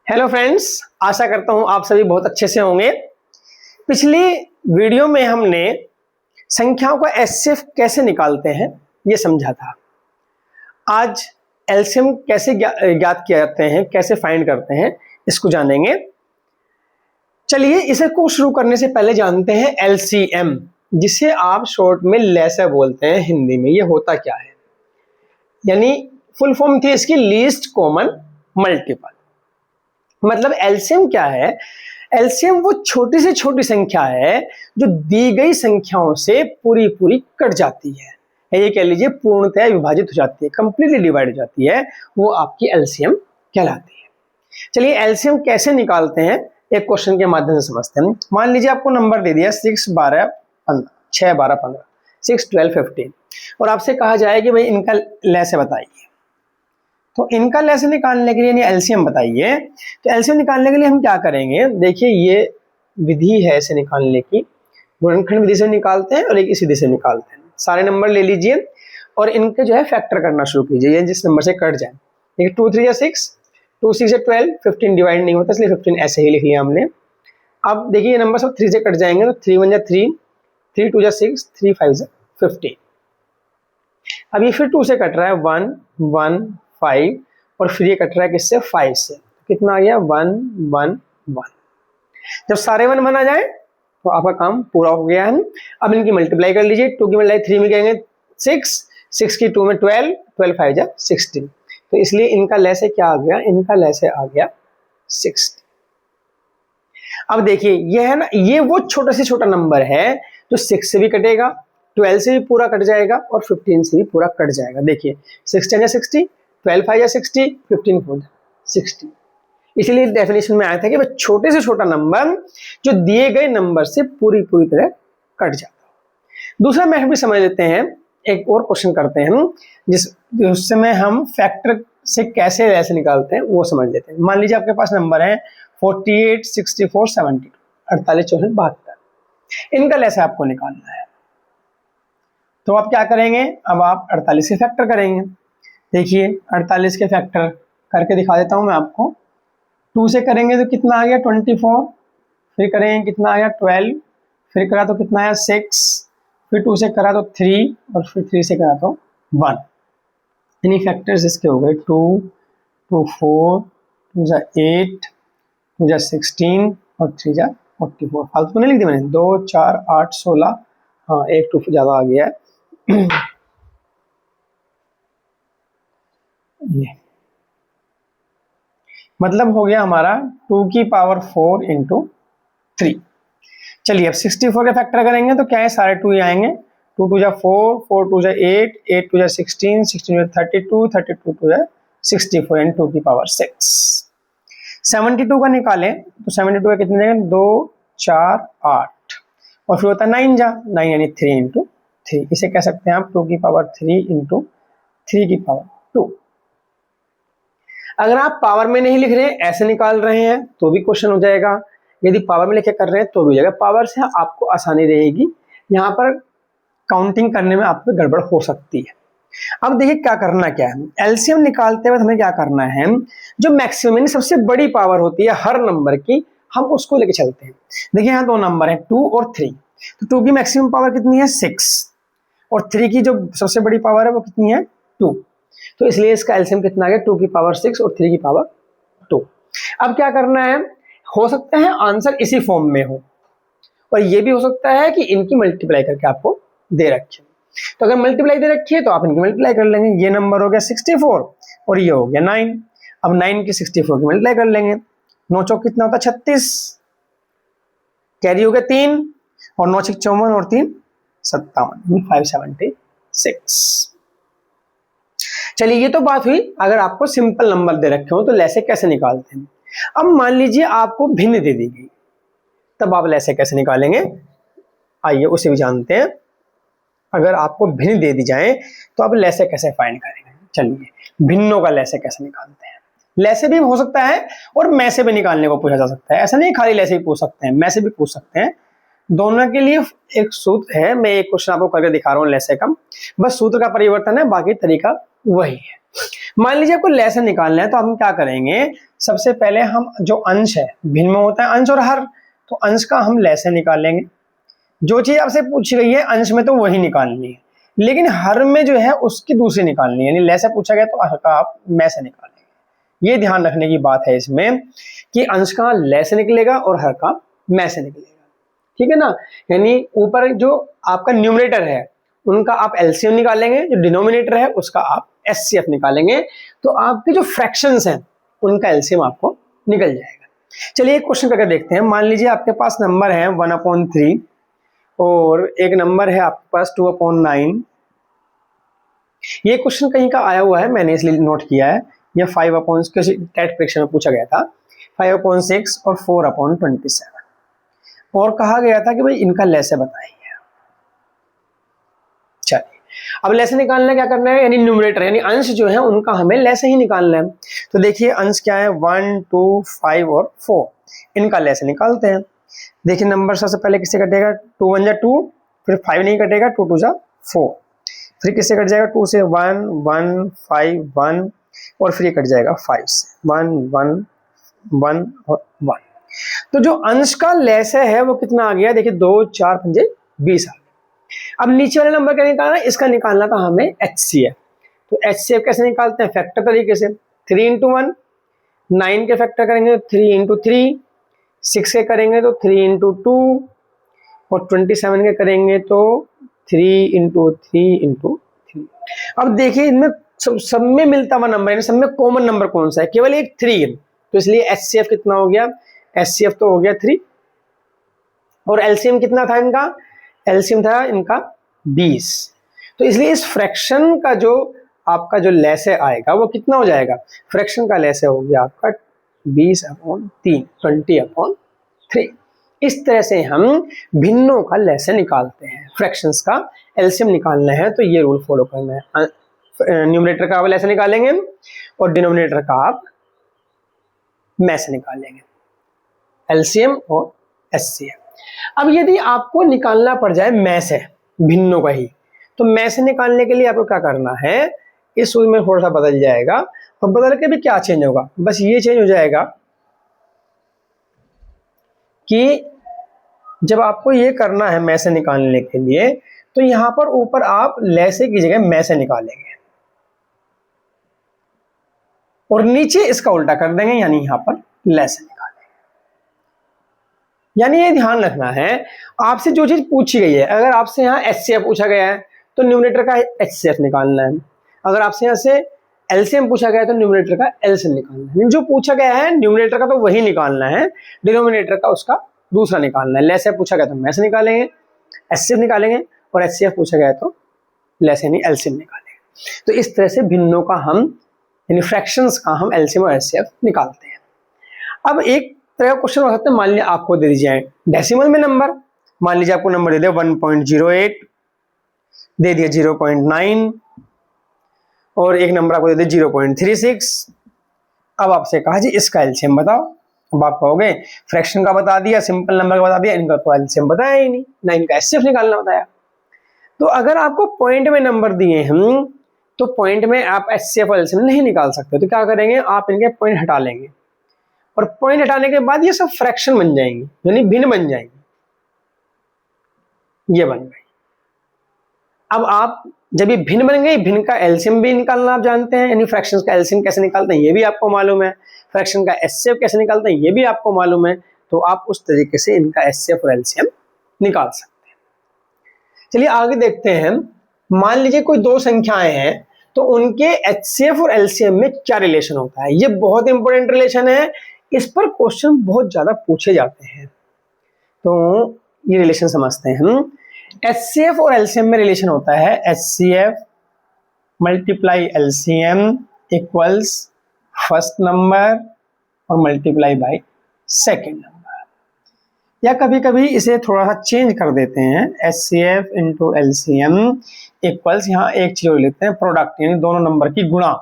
Hello friends, आशा करता हूं आप सभी बहुत अच्छे से होंगे। पिछली वीडियो में हमने संख्याओं का एचसीएफ कैसे निकालते हैं ये समझा था। आज एलसीएम कैसे ज्ञात किया जाते हैं, कैसे फाइंड करते हैं, इसको जानेंगे। चलिए इसे को शुरू करने से पहले जानते हैं एलसीएम, जिसे आप शॉर्ट में लैसा बोलते हैं हिंदी में। ये होता क्या है, यानी फुल फॉर्म थी इसकी लीस्ट कॉमन मल्टीपल। मतलब एलसीएम क्या है? एलसीएम वो छोटी से छोटी संख्या है जो दी गई संख्याओं से पूरी पूरी कट जाती है, ये कह लीजिए पूर्णतः विभाजित हो जाती है, कंप्लीटली डिवाइड हो जाती है, वो आपकी एलसीएम कहलाती है। चलिए एलसीएम कैसे निकालते हैं एक क्वेश्चन के माध्यम से समझते हैं। मान लीजिए आपको नंबर दे दिया 6, 12, 15, 6, 12, 15, 6, 12, 15 और आपसे कहा जाए कि भाई इनका लैसे बताइए। तो इनका लैसे निकालने के लिए यानी एलसीएम बताइए। तो एलसीएम निकालने के लिए हम क्या करेंगे, देखिए ये विधि है इसे निकालने की। गुणनखंड विधि से निकालते हैं और एक इसी विधि से निकालते हैं। सारे नंबर ले लीजिए और इनके जो है फैक्टर करना शुरू कीजिए, जिस नंबर से कट जाए। देखिए 2 3 6, 2 6 12, 15 डिवाइड नहीं होता इसलिए 15 ऐसे ही लिख लिया हमने। अब देखिए ये नंबर सब 3 से कट जाएंगे, तो 3 1 3, 3 2 6, 3 5 15। अब ये फिर 2 से कट रहा है 1 1 5 और फिर ये कट रहा है किससे, 5 से। कितना आ गया 1 1 1। जब सारे 1 बना जाए तो आपका काम पूरा हो गया है। अब इनकी मल्टीप्लाई कर लीजिए। 2 की मल्टीप्लाई 3 में कहेंगे 6, 6 की 2 में 12, 12 5 जा 16। तो इसलिए इनका लैसे क्या आ गया, इनका लैसे आ गया 60। अब देखिए ये है ना, ये वो छोटा से छोटा नंबर है जो 6 से भी कटेगा, 12 से भी पूरा कट जाएगा और 15 से भी पूरा कट जाएगा। देखिए 6 10 60, 12 5 या 60, 15 4 60। इसलिए डेफिनेशन में आया था कि वह छोटे से छोटा नंबर जो दिए गए नंबर से पूरी पूरी तरह कट जाता है। दूसरा मेथड भी समझ लेते हैं, एक और क्वेश्चन करते हैं हम, जिसमें हम फैक्टर से कैसे ऐसे निकालते हैं वो समझ लेते हैं। मान लीजिए आपके पास नंबर है 48 64 72, 48 64 72। इनका लैसे आपको निकालना है। तो आप क्या करेंगे, अब आप 48 के फैक्टर करेंगे। देखिए 48 के फैक्टर करके दिखा देता हूं मैं आपको। 2 से करेंगे तो कितना आ गया 24, फिर करेंगे कितना आ गया 12, फिर करा तो कितना आया 6, फिर 2 से करा तो 3 और फिर 3 से करा तो 1। यानी फैक्टर्स इसके हो गए 2 2 4, 2 जा 8, 2 जा 16 और 3 जा 44। फालतू तो नहीं लिख दी मैंने, 2 4 8 16, हाँ एक 2 ज़्यादा आ गया है। ये मतलब हो गया हमारा 2 की पावर 4 इंटू 3। चलिए अब 64 के फैक्टर करेंगे तो क्या है, सारे 2 ही आएंगे। 2 2 जा 4, 4 2 जा 8, 8 2 जा 16, 16 जा 32, 32 2 जा 64 एंड 2 की पावर 6। 72 का निकालें तो 72 का कितने देंगे, 2 4 8 और फिर होता है 9 जा 9 यानी 3 इंटू 3। इसे कह सकते हैं आप 2 की पावर 3 इंटू 3 की पावर 2। अगर आप पावर में नहीं लिख रहे हैं, ऐसे निकाल रहे हैं तो भी क्वेश्चन हो जाएगा। यदि पावर में लिखे कर रहे हैं तो भी हो जाएगा। पावर से आपको आसानी रहेगी, यहाँ पर काउंटिंग करने में आपको गड़बड़ हो सकती है। अब देखिए क्या करना क्या है, एलसीएम निकालते वक्त हमें क्या करना है, जो मैक्सिमम यानी सबसे बड़ी पावर होती है हर नंबर की, हम उसको लेके चलते हैं। देखिए यहाँ 2 नंबर है 2 और 3, तो 2 की मैक्सिमम पावर कितनी है 6 और 3 की जो सबसे बड़ी पावर है वो कितनी है 2। तो इसलिए इसका एलसीएम कितना आ गया 2 की पावर 6 और 3 की पावर 2। अब क्या करना है, हो सकता है आंसर इसी फॉर्म में हो और ये भी हो सकता है कि इनकी मल्टीप्लाई करके आपको दे रखे। तो अगर मल्टीप्लाई दे रखी है तो आप इनकी मल्टीप्लाई कर लेंगे। ये नंबर हो गया 64 और ये हो गया 9। अब 9 की 64 की मल्टीप्लाई कर लेंगे। 9 चौक कितना होता है 36, कैरी हो गया 3 और 9 6 54 और 3 57, 576। चलिए ये तो बात हुई अगर आपको सिंपल नंबर दे रखे हो तो लैसे कैसे निकालते हैं। अब मान लीजिए आपको भिन्न दे दी गई, तब आप लैसे कैसे निकालेंगे, आइए उसे भी जानते हैं। अगर आपको भिन्न दे दी जाए तो आप लैसे कैसे फाइंड करेंगे। चलिए भिन्नों का लैसे कैसे निकालते हैं। लैसे भी हो सकता है और मैं से भी निकालने को पूछा जा सकता है, ऐसा नहीं खाली लैसे भी पूछ सकते हैं, मैं से भी पूछ सकते हैं। दोनों के लिए एक सूत्र है, मैं एक क्वेश्चन आपको करके दिखा रहा हूँ लैसे का, बस सूत्र का परिवर्तन है, बाकी तरीका वही है। मान लीजिए आपको लैसे निकालना है, तो हम क्या करेंगे, सबसे पहले हम जो अंश है, भिन्न में होता है अंश और हर, तो अंश का हम लैसे निकालेंगे। जो चीज आपसे पूछी गई है अंश में तो वही निकालनी है, लेकिन हर में जो है उसकी दूसरी निकालनी है, यानी लैसे पूछा गया तो हर का आप में से निकालेंगे। ये ध्यान रखने की बात है इसमें कि अंश का लैसे निकलेगा और हर का में से निकलेगा, ठीक है ना। यानी ऊपर जो आपका न्यूमरेटर है उनका आप एलसीएम निकालेंगे, जो डिनोमिनेटर है उसका आप एचसीएफ निकालेंगे, तो आपके जो फ्रैक्शंस हैं उनका एलसीएम आपको निकल जाएगा। चलिए एक क्वेश्चन करके देखते हैं। मान लीजिए आपके पास नंबर है 1/3 और एक नंबर है आपके पास 2/9। ये क्वेश्चन कहीं का आया हुआ है, मैंने इसलिए नोट किया है। यह 5 किसी टेट परीक्षा में पूछा गया था, 5/6 और 4/27, और कहा गया था कि भाई इनका लैसे बताइए। चलिए अब लैसे निकालना क्या करना है, यानी न्यूमरेटर यानी अंश जो है उनका हमें लैसे ही निकालना है। तो देखिए अंश क्या है, 1, 2, 5 और 4, इनका लैसे निकालते हैं। देखिए नंबर सबसे पहले किससे कटेगा, 2 1 जा 2, फिर 5 नहीं कटेगा, 2 2 जा 4, फिर किससे कट जाएगा, 2 से 1 1 5 1, और फिर ये कट जाएगा 5 से 1 1 1 और 1। तो जो अंश का लैसे है वो कितना आ गया, देखिए 2 4 5 20 आ गया। अब नीचे वाले नंबर का निकालना, इसका निकालना था हमें एचसीएफ। तो एचसीएफ कैसे निकालते हैं, फैक्टर तरीके से, 3 × 1, 9 के फैक्टर करेंगे 3 × 3, 6 के करेंगे तो 3 × 2, और 27 के करेंगे तो 3 × 3 × 3। अब देखिए इनमें सब में मिलता हुआ नंबर है, सब में कॉमन नंबर कौन सा है, केवल एक 3 है। तो इसलिए एचसीएफ कितना हो गया, एचसीएफ तो हो गया 3, और एलसीएम कितना था इनका, एलसीएम था इनका 20। तो इसलिए इस फ्रैक्शन का जो आपका जो लैसे आएगा वो कितना हो जाएगा, फ्रैक्शन का लैसे हो गया आपका 20/3, 20/3। इस तरह से हम भिन्नों का लैसे निकालते हैं। फ्रैक्शंस का एलसीएम निकालना है तो ये रूल फॉलो करना है, न्यूमरेटर का आप लैसे निकालेंगे और डिनोमिनेटर का आप में से निकालेंगे, एलसीएम और एचसीएफ। अब यदि आपको निकालना पड़ जाए में से, भिन्नों का ही, तो में से निकालने के लिए आपको क्या करना है, इस सूत्र में थोड़ा सा बदल जाएगा, और बदल के भी क्या चेंज होगा, बस ये चेंज हो जाएगा कि जब आपको ये करना है में से निकालने के लिए, तो यहां पर ऊपर आप लैसे की जगह में से निकालेंगे और नीचे इसका उल्टा कर देंगे, यानी यहां पर लैसे निकालेंगे। यानी ये ध्यान रखना है, आपसे जो चीज पूछी गई है, अगर आपसे यहाँ एचसीएफ पूछा गया है तो न्यूमरेटर का एचसीएफ निकालना है, अगर आपसे यहाँ से एलसीएम पूछा गया है तो न्यूमरेटर का एलसीएम निकालना है। जो पूछा गया है न्यूमरेटर का तो वही निकालना है, डिनोमिनेटर का उसका दूसरा निकालना है। लैसे पूछा गया तो में से निकालेंगे, एचसीएफ निकालेंगे, और एचसीएफ पूछा गया तो लैसे नहीं एलसीएम निकालेंगे। तो इस तरह से भिन्नों का हम यानी फ्रैक्शंस का हम एलसीएम और एचसीएफ निकालते हैं। अब एक तरह क्वेश्चन हो सकता है, मान लीजिए आपको दे दीजिए डेसिमल में नंबर, मान लीजिए आपको नंबर दे दिया 1.08, दे दिया 0.9, और एक नंबर आपको दे दिया 0.36। अब आपसे कहा जी इसका एलसीएम बताओ। अब आप कहोगे फ्रैक्शन का बता दिया, सिंपल नंबर का बता दिया, इनका तो एलसीएम बताया ही नहीं, ना इनका एचसीएफ निकालना बताया। तो अगर आपको पॉइंट में नंबर दिए हम, तो पॉइंट में आप एचसीएफ और एलसीएम नहीं निकाल सकते, तो क्या करेंगे, आप इनके पॉइंट हटा लेंगे, और पॉइंट हटाने के बाद ये सब फ्रैक्शन बन जाएंगे, यानी भिन्न बन जाएंगे, ये बन गई। अब आप जब ये भिन्न बन गई, भिन्न का एलसीएम भी निकालना आप जानते हैं, यानी फ्रैक्शंस का एलसीएम कैसे निकालते हैं ये भी आपको मालूम है, फ्रैक्शन का एचसीएफ कैसे निकालते हैं ये भी आपको मालूम है, तो आप उस तरीके से इनका एचसीएफ और एलसीएम निकाल सकते हैं। चलिए आगे देखते हैं। मान लीजिए कोई दो संख्याएं हैं, तो उनके एचसीएफ और एलसीएम में क्या रिलेशन होता है, ये बहुत इंपॉर्टेंट रिलेशन है, इस पर क्वेश्चन बहुत ज्यादा पूछे जाते हैं। तो ये रिलेशन समझते हैं हम। एचसीएफ और एलसीएम में रिलेशन होता है HCF multiply LCM equals first number और मल्टीप्लाई बाय सेकेंड नंबर, या कभी कभी इसे थोड़ा सा चेंज कर देते हैं, एचसीएफ इंटू एलसीएम इक्वल्स, यहाँ एक चीज लेते हैं प्रोडक्ट, यानी दोनों नंबर की गुणा,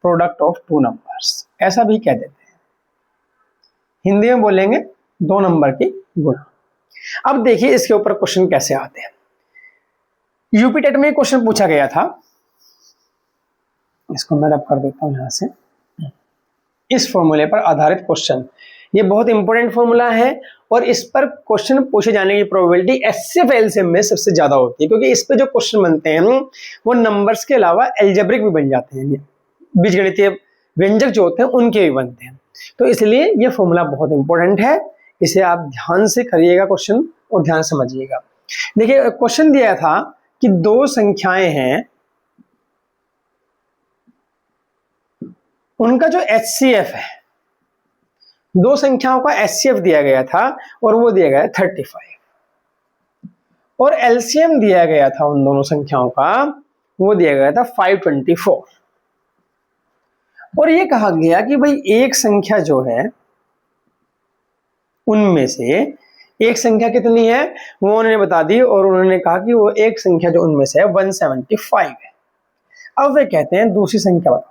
प्रोडक्ट ऑफ टू नंबर्स, ऐसा भी कह देते हैं, हिंदी में बोलेंगे दो नंबर की गुणा। अब देखिए इसके ऊपर क्वेश्चन कैसे आते हैं। यूपी टेट में क्वेश्चन पूछा गया था, इसको मैं रब कर देता हूँ यहाँ से। इस फॉर्मूले पर आधारित क्वेश्चन, ये बहुत इंपॉर्टेंट फॉर्मूला है और इस पर क्वेश्चन पूछे जाने की प्रोबेबिलिटी एचसीएफ एलसीएम में सबसे ज्यादा होती है, क्योंकि इस पे जो क्वेश्चन बनते हैं वो नंबर्स के अलावा एल्जेब्रिक भी बन जाते हैं, बीजगणितीय व्यंजक जो होते हैं उनके भी बनते हैं। तो इसलिए ये फॉर्मूला बहुत इंपॉर्टेंट है, इसे आप ध्यान से करिएगा क्वेश्चन और ध्यान समझिएगा। देखिए क्वेश्चन दिया था कि दो संख्याएं हैं, उनका जो एचसीएफ है, दो संख्याओं का एचसीएफ दिया गया था और वो दिया गया 35, और एलसीएम दिया गया था उन दोनों संख्याओं का, वो दिया गया था 524। और ये कहा गया कि भाई एक संख्या जो है उनमें से एक संख्या कितनी है वो उन्होंने बता दी, और उन्होंने कहा कि वो एक संख्या जो उनमें से है 175 है। अब वे कहते हैं दूसरी संख्या बताओ,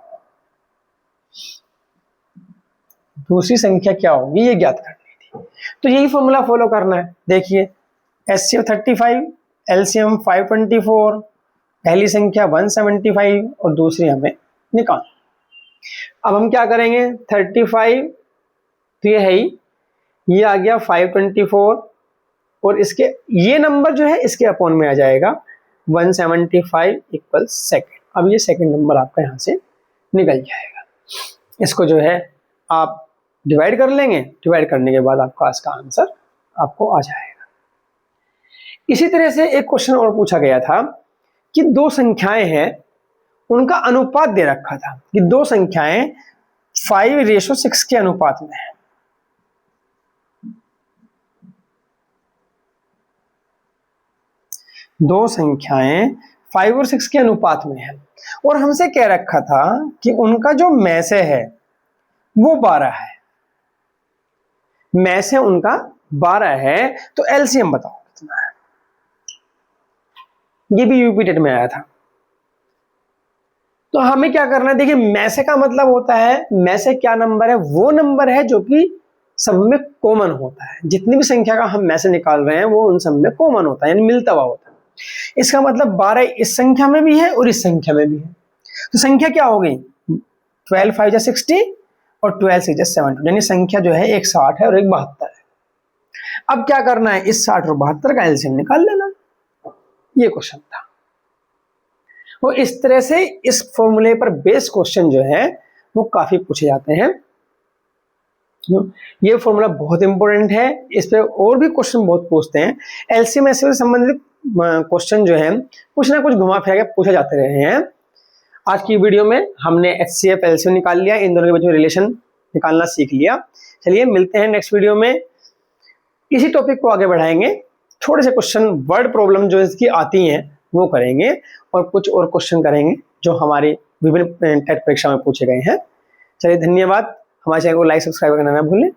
दूसरी संख्या क्या होगी ये ज्ञात करनी थी। तो यही फॉर्मूला फॉलो करना है। देखिए एचसीएफ 35, एलसीएम 524, पहली संख्या 175 और दूसरी हमें निकाल। अब हम क्या करेंगे, 35 तो ये है ही, ये आ गया 524 और इसके ये नंबर जो है इसके अपॉन में आ जाएगा 175 इक्वल सेकेंड। अब ये सेकेंड नंबर आपका यहाँ से निकल जाएगा। इसको जो है आप डिवाइड कर लेंगे, डिवाइड करने के बाद आपका इसका आंसर आपको आ जाएगा। इसी तरह से एक क्वेश्चन और पूछा गया था कि दो संख्याएं हैं, उनका अनुपात दे रखा था कि दो संख्याएं 5:6 के अनुपात में है। दो संख्याएं 5 और 6 के अनुपात में है और हमसे कह रखा था कि उनका जो मैसे है वो 12 है, मैसे उनका 12 है, तो एलसीएम बताओ कितना है। ये भी यूपी टेट में आया था। तो हमें क्या करना है, देखिए मैसे का मतलब होता है, मैसे क्या नंबर है, वो नंबर है जो कि सब में कॉमन होता है। जितनी भी संख्या का हम मैसे निकाल रहे हैं वो उन सब में कॉमन होता है, यानी मिलता हुआ होता है। इसका मतलब 12 इस संख्या में भी है और इस संख्या में भी है। तो संख्या क्या हो गई, 12 5 60 और 12 6 70, यानी संख्या जो है एक 60 है और एक 72 है। अब क्या करना है, इस 60 और 72 का एलसीएम निकाल लेना। ये क्वेश्चन था। वो इस तरह से इस फॉर्मूले पर बेस क्वेश्चन जो है वो काफी पूछे जाते हैं। ये फॉर्मूला बहुत इंपॉर्टेंट है, इस पे और भी क्वेश्चन बहुत पूछते हैं। एलसीएम से संबंधित क्वेश्चन जो है कुछ ना कुछ घुमा फिरा के पूछे जाते रहे हैं। आज की वीडियो में हमने एचसीएफ एलसीएम निकाल लिया, इन दोनों के बीच में रिलेशन निकालना सीख लिया। चलिए मिलते हैं नेक्स्ट वीडियो में, इसी टॉपिक को आगे बढ़ाएंगे। थोड़े से क्वेश्चन वर्ड प्रॉब्लम जो इसकी आती हैं वो करेंगे और कुछ और क्वेश्चन करेंगे जो हमारी विभिन्न टेट परीक्षा में पूछे गए हैं। चलिए धन्यवाद, हमारे चैनल को लाइक सब्सक्राइब करना ना भूलें।